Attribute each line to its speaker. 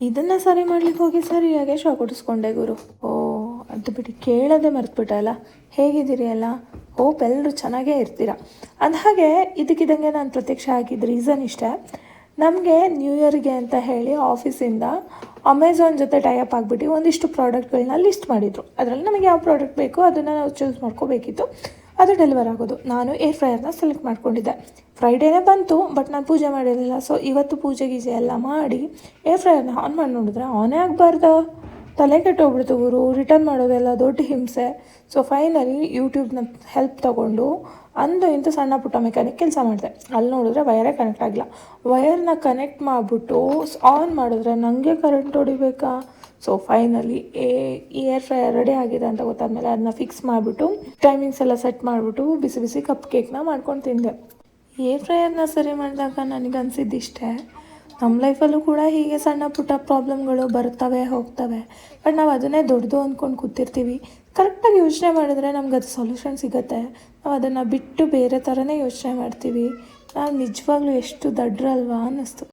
Speaker 1: ಇದನ್ನು ಸರಿ ಮಾಡ್ಲಿಕ್ಕೆ ಹೋಗಿ ಸರಿಯಾಗಿ ಶಾಕ್ ಹೊಡಿಸ್ಕೊಂಡೆ ಗುರು. ಅದು ಬಿಡಿ, ಕೇಳೋದೇ ಮರ್ತ್ಬಿಟ್ಟೆ ಅಲ್ಲ. ಹೇಗಿದ್ದೀರಿ ಅಲ್ಲ? ಹೋಪ್ ಎಲ್ಲರೂ ಚೆನ್ನಾಗೇ ಇರ್ತೀರ. ಅಂದಹಾಗೆ ಇದಕ್ಕಿದ್ದಂಗೆ ನಾನು ಪ್ರತ್ಯಕ್ಷ ಆಗಿದ್ದ ರೀಸನ್ ಇಷ್ಟೇ. ನಮಗೆ ನ್ಯೂ ಇಯರ್ಗೆ ಅಂತ ಹೇಳಿ ಆಫೀಸಿಂದ ಅಮೆಝಾನ್ ಜೊತೆ ಟೈಅಪ್ ಆಗಿಬಿಟ್ಟು ಒಂದಿಷ್ಟು ಪ್ರಾಡಕ್ಟ್ಗಳನ್ನ ಲಿಸ್ಟ್ ಮಾಡಿದರು. ಅದರಲ್ಲಿ ನಮಗೆ ಯಾವ ಪ್ರಾಡಕ್ಟ್ ಬೇಕೋ ಅದನ್ನು ನಾವು ಚೂಸ್ ಮಾಡ್ಕೋಬೇಕಿತ್ತು. ಅದು ಡೆಲಿವರ್ ಆಗೋದು. ನಾನು ಏರ್ ಫ್ರೈಯರ್ನ ಸೆಲೆಕ್ಟ್ ಮಾಡ್ಕೊಂಡಿದ್ದೆ. ಫ್ರೈಡೇನೇ ಬಂತು, ಬಟ್ ನಾನು ಪೂಜೆ ಮಾಡಿರಲಿಲ್ಲ. ಸೊ ಇವತ್ತು ಪೂಜೆ ಗೀಜೆ ಎಲ್ಲ ಮಾಡಿ ಏರ್ ಫ್ರೈಯರ್ನ ಆನ್ ಮಾಡಿ ನೋಡಿದ್ರೆ ಆನೇ ಆಗಬಾರ್ದ. ತಲೆ ಕೆಟ್ಟೋಗ್ಬಿಡ್ತು ಗುರು. ರಿಟರ್ನ್ ಮಾಡೋದೆಲ್ಲ ದೊಡ್ಡ ಹಿಂಸೆ. ಸೊ ಫೈನಲಿ ಯೂಟ್ಯೂಬ್ನ ಹೆಲ್ಪ್ ತೊಗೊಂಡು ಇಂಥ ಸಣ್ಣ ಪುಟ್ಟ ಮೆಕ್ಯಾನಿಕ್ ಕೆಲಸ ಮಾಡಿದೆ. ಅಲ್ಲಿ ನೋಡಿದ್ರೆ ವಯರೇ ಕನೆಕ್ಟ್ ಆಗಿಲ್ಲ. ವಯರ್ನ ಕನೆಕ್ಟ್ ಮಾಡಿಬಿಟ್ಟು ಆನ್ ಮಾಡಿದ್ರೆ ನನಗೆ ಕರೆಂಟ್ ಹೊಡಿಬೇಕಾ? ಸೊ ಫೈನಲಿ ಈ ಏರ್ ಫ್ರೈಯರ್ ರೆಡಿ ಆಗಿದೆ ಅಂತ ಗೊತ್ತಾದ್ಮೇಲೆ ಅದನ್ನ ಫಿಕ್ಸ್ ಮಾಡಿಬಿಟ್ಟು ಟೈಮಿಂಗ್ಸ್ ಎಲ್ಲ ಸೆಟ್ ಮಾಡಿಬಿಟ್ಟು ಬಿಸಿ ಬಿಸಿ ಕಪ್ ಕೇಕ್ನ ಮಾಡ್ಕೊಂಡು ತಿಂದೆ. ಏರ್ ಫ್ರೈಯರ್ನ ಸರಿ ಮಾಡಿದಾಗ ನನಗನ್ಸಿದ್ದಿಷ್ಟೇ, ನಮ್ಮ ಲೈಫಲ್ಲೂ ಕೂಡ ಹೀಗೆ ಸಣ್ಣ ಪುಟ್ಟ ಪ್ರಾಬ್ಲಮ್ಗಳು ಬರ್ತವೆ ಹೋಗ್ತವೆ. ಬಟ್ ನಾವು ಅದನ್ನೇ ದೊಡ್ಡದು ಅಂದ್ಕೊಂಡು ಕೂತಿರ್ತೀವಿ. ಕರೆಕ್ಟಾಗಿ ಯೋಚನೆ ಮಾಡಿದ್ರೆ ನಮ್ಗೆ ಅದು ಸೊಲ್ಯೂಷನ್ ಸಿಗುತ್ತೆ. ನಾವು ಅದನ್ನು ಬಿಟ್ಟು ಬೇರೆ ಥರನೇ ಯೋಚನೆ ಮಾಡ್ತೀವಿ. ನಾವು ನಿಜವಾಗ್ಲೂ ಎಷ್ಟು ದಡ್ರಲ್ವಾ ಅನ್ನಿಸ್ತು.